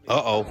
Uh-oh.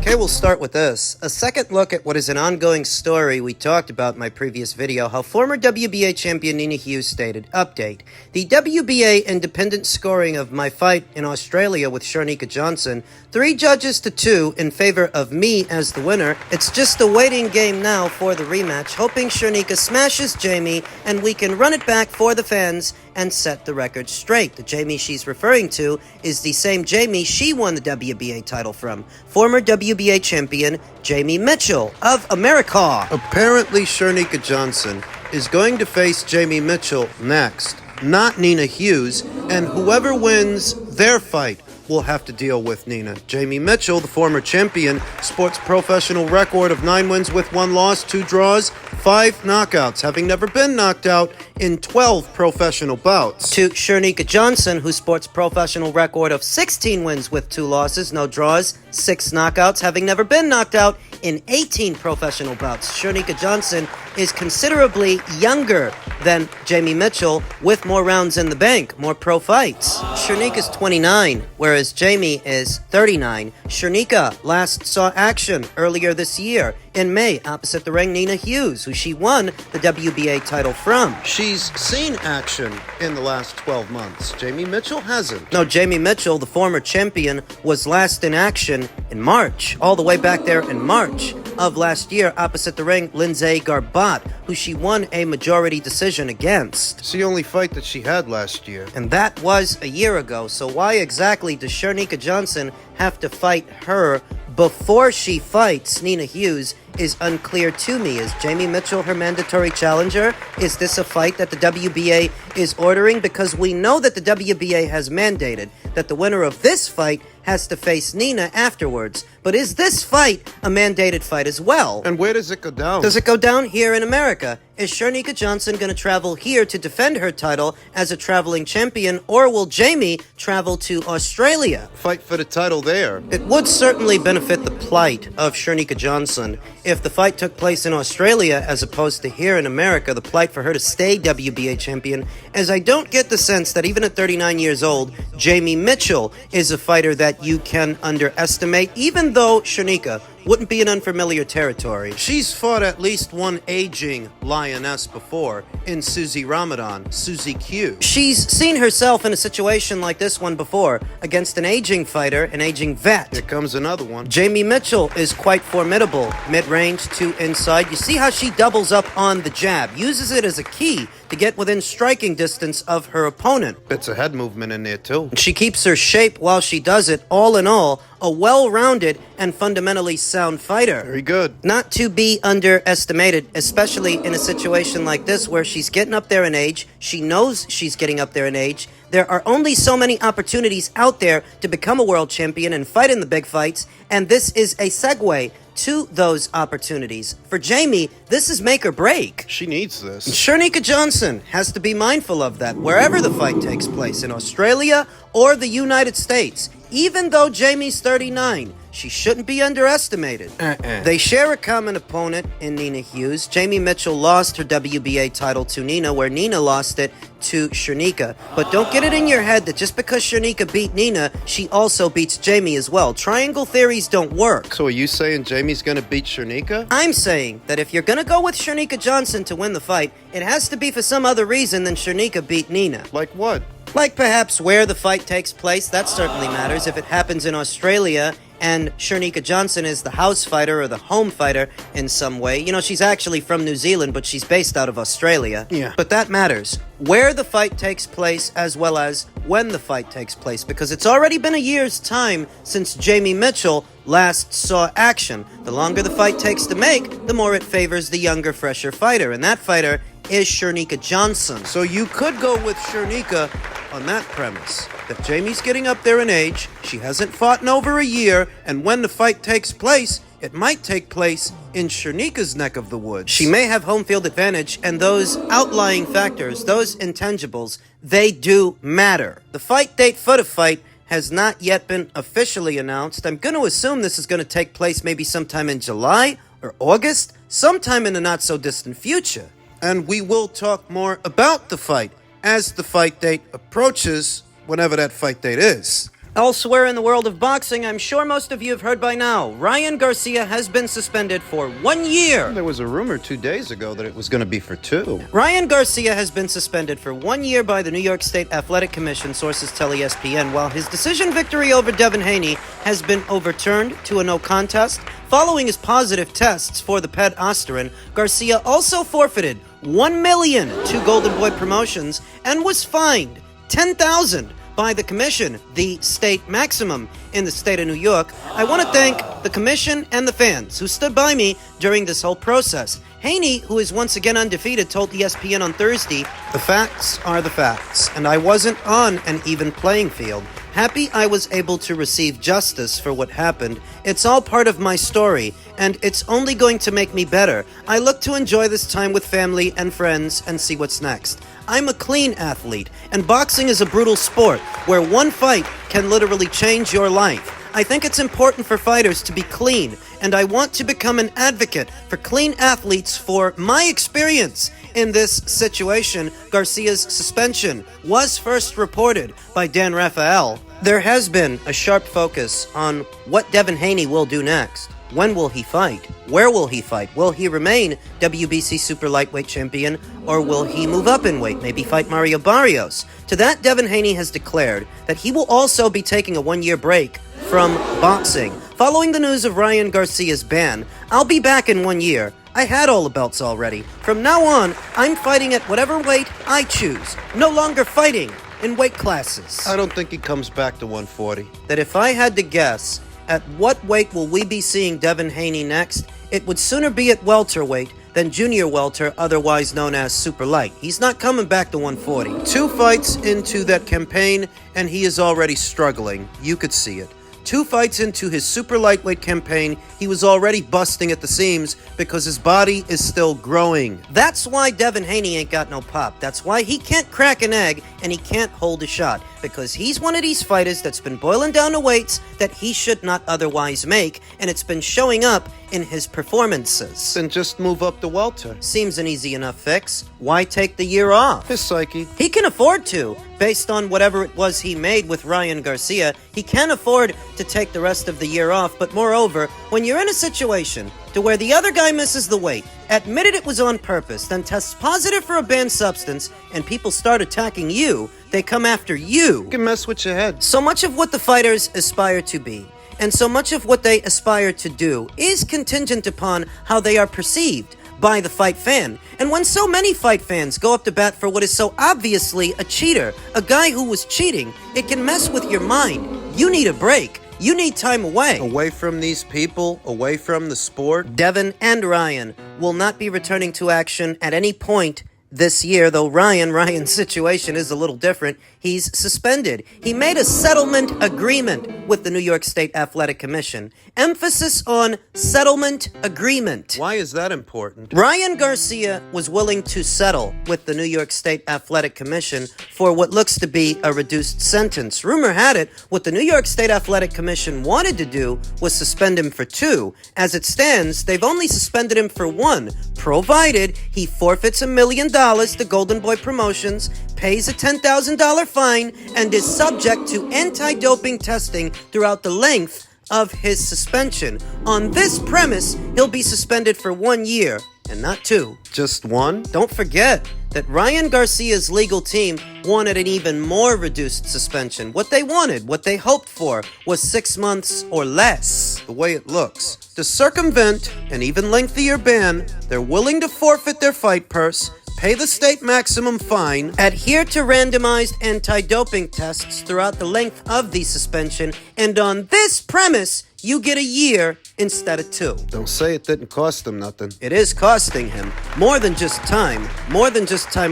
Okay, we'll start with this. A second look at what is an ongoing story we talked about in my previous video, how former WBA champion Nina Hughes stated, update, the WBA independent scoring of my fight in Australia with Sharnika Johnson, 3 judges to 2 in favor of me as the winner. It's just a waiting game now for the rematch, hoping Sharnika smashes Jamie and we can run it back for the fans and set the record straight. The Jamie she's referring to is the same Jamie she won the WBA title from, former WBA champion Jamie Mitchell of America. Apparently, Sharnika Johnson is going to face Jamie Mitchell next, not Nina Hughes, and whoever wins their fight will have to deal with Nina. Jamie Mitchell, the former champion, sports professional record of 9 wins with 1 loss, 2 draws, 5 knockouts, having never been knocked out in 12 professional bouts. To Sharnika Johnson, who sports professional record of 16 wins with 2 losses, no draws, 6 knockouts, having never been knocked out in 18 professional bouts. Sharnika Johnson is considerably younger than Jamie Mitchell, with more rounds in the bank, more pro fights. Sharnika's 29, whereas Jamie is 39. Sharnika last saw action earlier this year in May opposite the ring Nina Hughes, who she won the WBA title from. She's seen action in the last 12 months. Jamie Mitchell hasn't. No, Jamie Mitchell, the former champion, was last in action in March, all the way back there in March of last year opposite the ring Lindsay Garbat, who she won a majority decision against. It's the only fight that she had last year. And that was a year ago, so why exactly does Sharnika Johnson have to fight her before she fights Nina Hughes is unclear to me. Is Jamie Mitchell her mandatory challenger? Is this a fight that the WBA is ordering? Because we know that the WBA has mandated that the winner of this fight has to face Nina afterwards. But is this fight a mandated fight as well? And where does it go down? Does it go down here in America? Is Sharnika Johnson going to travel here to defend her title as a traveling champion, or will Jamie travel to Australia? Fight for the title there. It would certainly benefit the plight of Sharnika Johnson if the fight took place in Australia as opposed to here in America, the plight for her to stay WBA champion, as I don't get the sense that even at 39 years old, Jamie Mitchell is a fighter that you can underestimate, even though Sharnika wouldn't be an unfamiliar territory. She's fought at least one aging lioness before in Susie Ramadan, Susie Q. She's seen herself in a situation like this one before against an aging fighter, an aging vet. Here comes another one. Jamie Mitchell is quite formidable, mid-range to inside. You see how she doubles up on the jab, uses it as a key to get within striking distance of her opponent. Bits of head movement in there too. She keeps her shape while she does it. All in all, a well-rounded and fundamentally sound fighter. Very good. Not to be underestimated, especially in a situation like this where she's getting up there in age. She knows she's getting up there in age. There are only so many opportunities out there to become a world champion and fight in the big fights, and this is a segue to those opportunities. For Jamie, this is make or break. She needs this. Sharnika Johnson has to be mindful of that wherever the fight takes place, in Australia or the United States. Even though Jamie's 39, she shouldn't be underestimated. They share a common opponent in Nina Hughes. Jamie Mitchell lost her WBA title to Nina, where Nina lost it to Sharnika. But don't get it in your head that just because Sharnika beat Nina, she also beats Jamie as well. Triangle theories don't work. So are you saying Jamie's gonna beat Sharnika? I'm saying that if you're gonna go with Sharnika Johnson to win the fight, it has to be for some other reason than Sharnika beat Nina. Like what? Like perhaps where the fight takes place, that certainly matters. If it happens in Australia and Shernika Johnson is the house fighter or the home fighter in some way. You know, she's actually from New Zealand, but she's based out of Australia. Yeah. But that matters. Where the fight takes place as well as when the fight takes place, because it's already been a year's time since Jamie Mitchell last saw action. The longer the fight takes to make, the more it favors the younger, fresher fighter, and that fighter is Shernika Johnson. So you could go with Shernika on that premise, that Jamie's getting up there in age, she hasn't fought in over a year, and when the fight takes place, it might take place in Shernika's neck of the woods. She may have home field advantage, and those outlying factors, those intangibles, they do matter. The fight date for the fight has not yet been officially announced. I'm going to assume this is going to take place maybe sometime in July or August, sometime in the not-so-distant future. And we will talk more about the fight as the fight date approaches, whenever that fight date is. Elsewhere in the world of boxing, I'm sure most of you have heard by now, Ryan Garcia has been suspended for 1 year. There was a rumor 2 days ago that it was going to be for 2. Ryan Garcia has been suspended for 1 year by the New York State Athletic Commission, sources tell ESPN, while his decision victory over Devin Haney has been overturned to a no contest. Following his positive tests for the ped aspirin, Garcia also forfeited $1 million to Golden Boy Promotions and was fined $10,000 by the commission, the state maximum in the state of New York. I want to thank the commission and the fans who stood by me during this whole process. Haney, who is once again undefeated, told ESPN on Thursday, "The facts are the facts, and I wasn't on an even playing field. Happy I was able to receive justice for what happened. It's all part of my story, and it's only going to make me better. I look to enjoy this time with family and friends and see what's next. I'm a clean athlete, and boxing is a brutal sport where one fight can literally change your life. I think it's important for fighters to be clean, and I want to become an advocate for clean athletes for my experience." In this situation, Garcia's suspension was first reported by Dan Rafael. There has been a sharp focus on what Devin Haney will do next. When will he fight? Where will he fight? Will he remain WBC Super Lightweight Champion, or will he move up in weight, maybe fight Mario Barrios? To that, Devin Haney has declared that he will also be taking a 1-year break from boxing. Following the news of Ryan Garcia's ban, "I'll be back in 1 year. I had all the belts already. From now on, I'm fighting at whatever weight I choose. No longer fighting in weight classes." I don't think he comes back to 140. That if I had to guess, at what weight will we be seeing Devin Haney next? It would sooner be at welterweight than junior welter, otherwise known as super light. He's not coming back to 140. 2 fights into that campaign, and he is already struggling. You could see it. 2 fights into his super lightweight campaign, he was already busting at the seams because his body is still growing. That's why Devin Haney ain't got no pop. That's why he can't crack an egg and he can't hold a shot. Because he's one of these fighters that's been boiling down to weights that he should not otherwise make, and it's been showing up in his performances. Then just move up to welter. Seems an easy enough fix. Why take the year off? His psyche. He can afford to. Based on whatever it was he made with Ryan Garcia, he can afford to take the rest of the year off. But moreover, when you're in a situation to where the other guy misses the weight, admitted it was on purpose, then tests positive for a banned substance, and people start attacking you, they come after you. You can mess with your head. So much of what the fighters aspire to be, and so much of what they aspire to do, is contingent upon how they are perceived by the fight fan. And when so many fight fans go up to bat for what is so obviously a cheater, a guy who was cheating, it can mess with your mind. You need a break. You need time away. Away from these people, away from the sport. Devin and Ryan will not be returning to action at any point this year, though Ryan's situation is a little different. He's suspended. He made a settlement agreement with the New York State Athletic Commission. Emphasis on settlement agreement. Why is that important? Ryan Garcia was willing to settle with the New York State Athletic Commission for what looks to be a reduced sentence. Rumor had it, what the New York State Athletic Commission wanted to do was suspend him for 2. As it stands, they've only suspended him for 1, provided he forfeits $1 million to Golden Boy Promotions, pays a $10,000 fine, and is subject to anti-doping testing throughout the length of his suspension. On this premise, he'll be suspended for 1 year and not 2. Just 1? Don't forget, that Ryan Garcia's legal team wanted an even more reduced suspension. What they wanted, what they hoped for, was 6 months or less. The way it looks, to circumvent an even lengthier ban, they're willing to forfeit their fight purse, pay the state maximum fine, adhere to randomized anti-doping tests throughout the length of the suspension, and on this premise, you get a year instead of 2. Don't say it didn't cost them nothing. It is costing him more than just time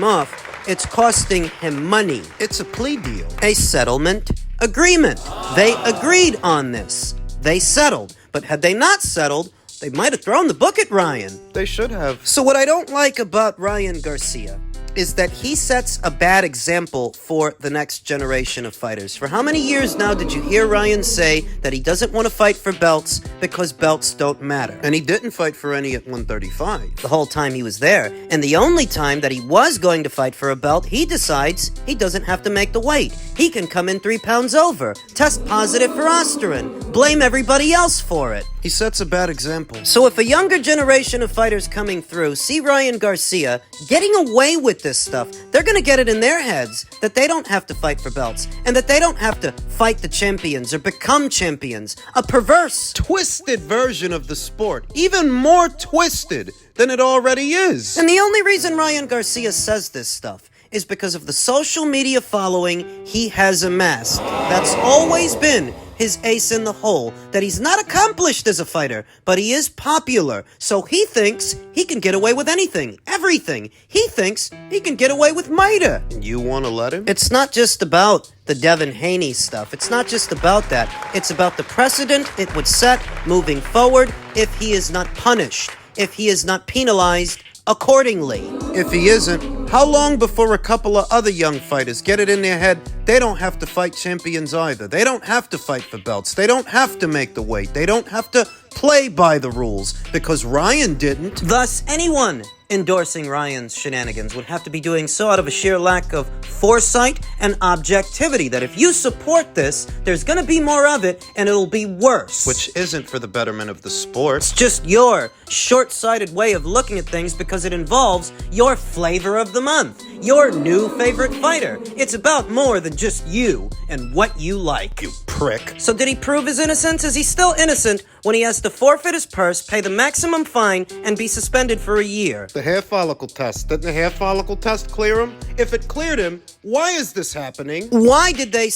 off. It's costing him money. It's a plea deal. A settlement agreement. They agreed on this. They settled. But had they not settled, they might have thrown the book at Ryan. They should have. So what I don't like about Ryan Garcia is that he sets a bad example for the next generation of fighters. For how many years now did you hear Ryan say that he doesn't want to fight for belts because belts don't matter? And he didn't fight for any at 135. The whole time he was there. And the only time that he was going to fight for a belt, he decides he doesn't have to make the weight. He can come in 3 pounds over, test positive for Osterin, blame everybody else for it. He sets a bad example. So if a younger generation of fighters coming through see Ryan Garcia getting away with this stuff, they're going to get it in their heads that they don't have to fight for belts and that they don't have to fight the champions or become champions. A perverse, twisted version of the sport. Even more twisted than it already is. And the only reason Ryan Garcia says this stuff is because of the social media following he has amassed. That's always been his ace in the hole, that he's not accomplished as a fighter, but he is popular. So he thinks he can get away with anything, everything. He thinks he can get away with murder. And you want to let him? It's not just about the Devin Haney stuff. It's not just about that. It's about the precedent it would set moving forward if he is not punished, if he is not penalized accordingly. If he isn't, how long before a couple of other young fighters get it in their head they don't have to fight champions either? They don't have to fight for belts. They don't have to make the weight. They don't have to play by the rules because Ryan didn't. Thus, anyone endorsing Ryan's shenanigans would have to be doing so out of a sheer lack of foresight and objectivity, that if you support this, there's gonna be more of it and it'll be worse. Which isn't for the betterment of the sport. It's just your short-sighted way of looking at things because it involves your flavor of the month, your new favorite fighter. It's about more than just you and what you like. You prick. So did he prove his innocence? Is he still innocent when he has to forfeit his purse, pay the maximum fine, and be suspended for a year? The hair follicle test. Didn't the hair follicle test clear him? If it cleared him, why is this happening? Why did they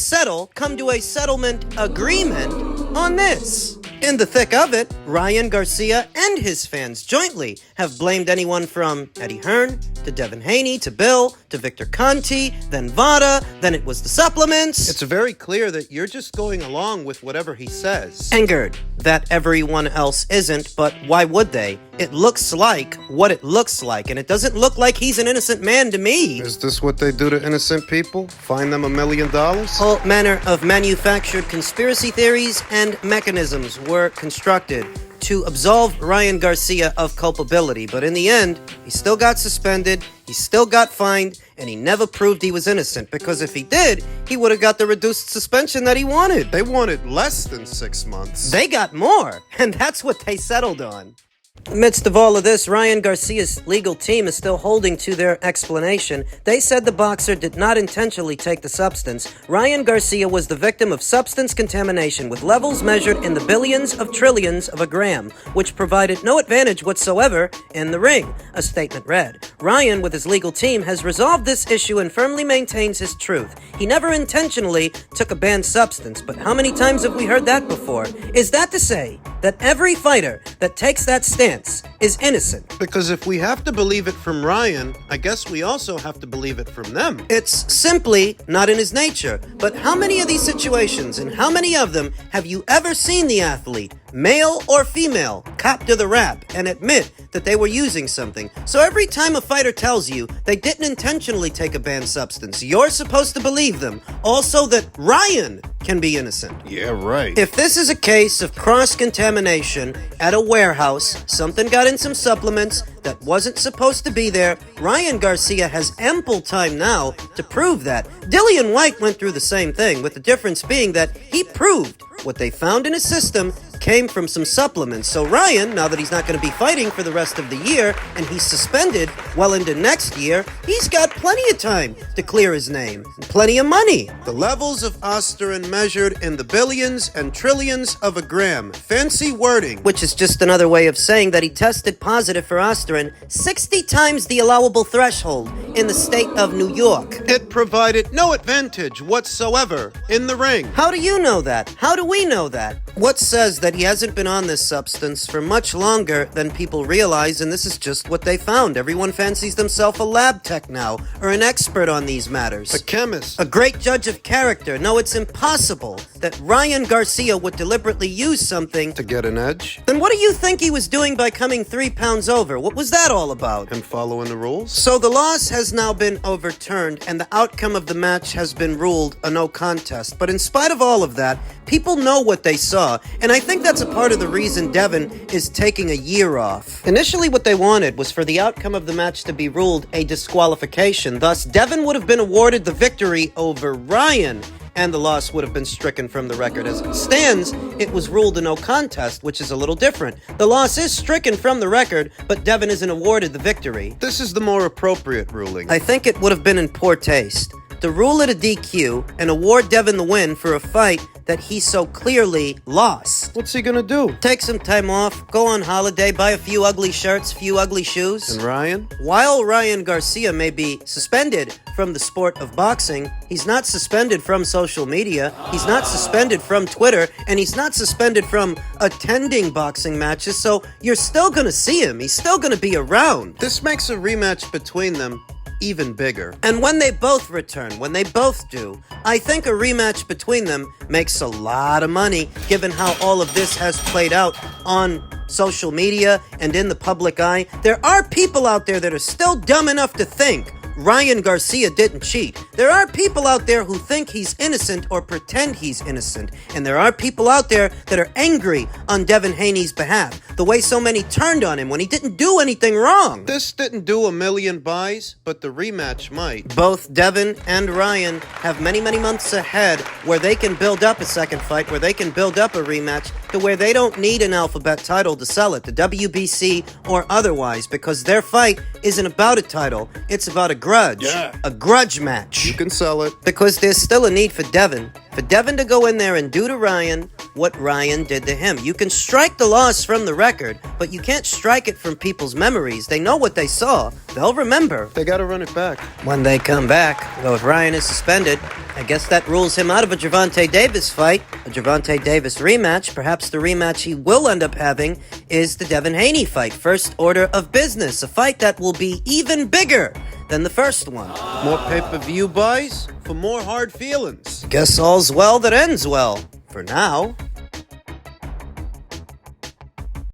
come to a settlement agreement on this? In the thick of it, Ryan Garcia and his fans jointly have blamed anyone from Eddie Hearn to Devin Haney to Bill to Victor Conti, then Vada, then it was the supplements. It's very clear that you're just going along with whatever he says. Angered that everyone else isn't, but why would they? It looks like what it looks like, and it doesn't look like he's an innocent man to me. Is this what they do to innocent people? Fine them $1 million? All manner of manufactured conspiracy theories and mechanisms were constructed to absolve Ryan Garcia of culpability, but in the end, he still got suspended, he still got fined, and he never proved he was innocent, because if he did, he would have got the reduced suspension that he wanted. They wanted less than 6 months. They got more, and that's what they settled on. Amidst of all of this, Ryan Garcia's legal team is still holding to their explanation. They said the boxer did not intentionally take the substance. Ryan Garcia was the victim of substance contamination with levels measured in the billions of trillions of a gram, which provided no advantage whatsoever in the ring, a statement read. Ryan, with his legal team, has resolved this issue and firmly maintains his truth. He never intentionally took a banned substance, but how many times have we heard that before? Is that to say that every fighter that takes that stance is innocent? Because if we have to believe it from Ryan, I guess we also have to believe it from them. It's simply not in his nature. But how many of these situations, and how many of them, have you ever seen the athlete, male or female, cop to the rap and admit that they were using something? So every time a fighter tells you they didn't intentionally take a banned substance, you're supposed to believe them. Also that Ryan can be innocent. Yeah, right. If this is a case of cross-contamination at a warehouse, something got in some supplements that wasn't supposed to be there, Ryan Garcia has ample time now to prove that. Dillian White went through the same thing, with the difference being that he proved what they found in his system came from some supplements. So Ryan, now that he's not going to be fighting for the rest of the year and he's suspended, Well, into next year, he's got plenty of time to clear his name. And plenty of money. The levels of Osterin measured in the billions and trillions of a gram. Fancy wording. Which is just another way of saying that he tested positive for Osterin 60 times the allowable threshold in the state of New York. It provided no advantage whatsoever in the ring. How do you know that? How do we know that? What says that he hasn't been on this substance for much longer than people realize, and this is just what they found. Everyone fancies themselves a lab tech now, or an expert on these matters. A chemist. A great judge of character. No, it's impossible that Ryan Garcia would deliberately use something To get an edge. Then what do you think he was doing by coming 3 pounds over? What was that all about? And following the rules. So the loss has now been overturned, and the outcome of the match has been ruled a no contest. But in spite of all of that, people know what they saw, and I think that's a part of the reason Devin is taking a year off. Initially, what they wanted was for the outcome of the match to be ruled a disqualification. Thus, Devin would have been awarded the victory over Ryan, and the loss would have been stricken from the record. As it stands, it was ruled a no contest, which is a little different. The loss is stricken from the record, but Devin isn't awarded the victory. This is the more appropriate ruling. I think it would have been in poor taste to rule it a DQ and award Devin the win for a fight that he so clearly lost. What's he gonna do? Take some time off, go on holiday, buy a few ugly shirts, few ugly shoes. And Ryan? While Ryan Garcia may be suspended from the sport of boxing, he's not suspended from social media, he's not suspended from Twitter, and he's not suspended from attending boxing matches, so you're still gonna see him, he's still gonna be around. This makes a rematch between them even bigger. And when they both return, when they both do, I think a rematch between them makes a lot of money, given how all of this has played out on social media and in the public eye. There are people out there that are still dumb enough to think Ryan Garcia didn't cheat. There are people out there who think he's innocent or pretend he's innocent. And there are people out there that are angry on Devin Haney's behalf. The way so many turned on him when he didn't do anything wrong. This didn't do a million buys, but the rematch might. Both Devin and Ryan have many, many months ahead where they can build up a second fight, where they can build up a rematch, to where they don't need an alphabet title to sell it, the WBC or otherwise, because their fight isn't about a title, it's about a grudge. Yeah. A grudge match. You can sell it. Because there's still a need for Devin to go in there and do to Ryan what Ryan did to him. You can strike the loss from the record, but you can't strike it from people's memories. They know what they saw. They'll remember. They gotta run it back. When they come back, though if Ryan is suspended, I guess that rules him out of a Gervonta Davis fight, a Gervonta Davis rematch. Perhaps the rematch he will end up having is the Devin Haney fight. First order of business, a fight that will be even bigger than the first one. More pay-per-view buys for more hard feelings. Guess all's well that ends well. For now.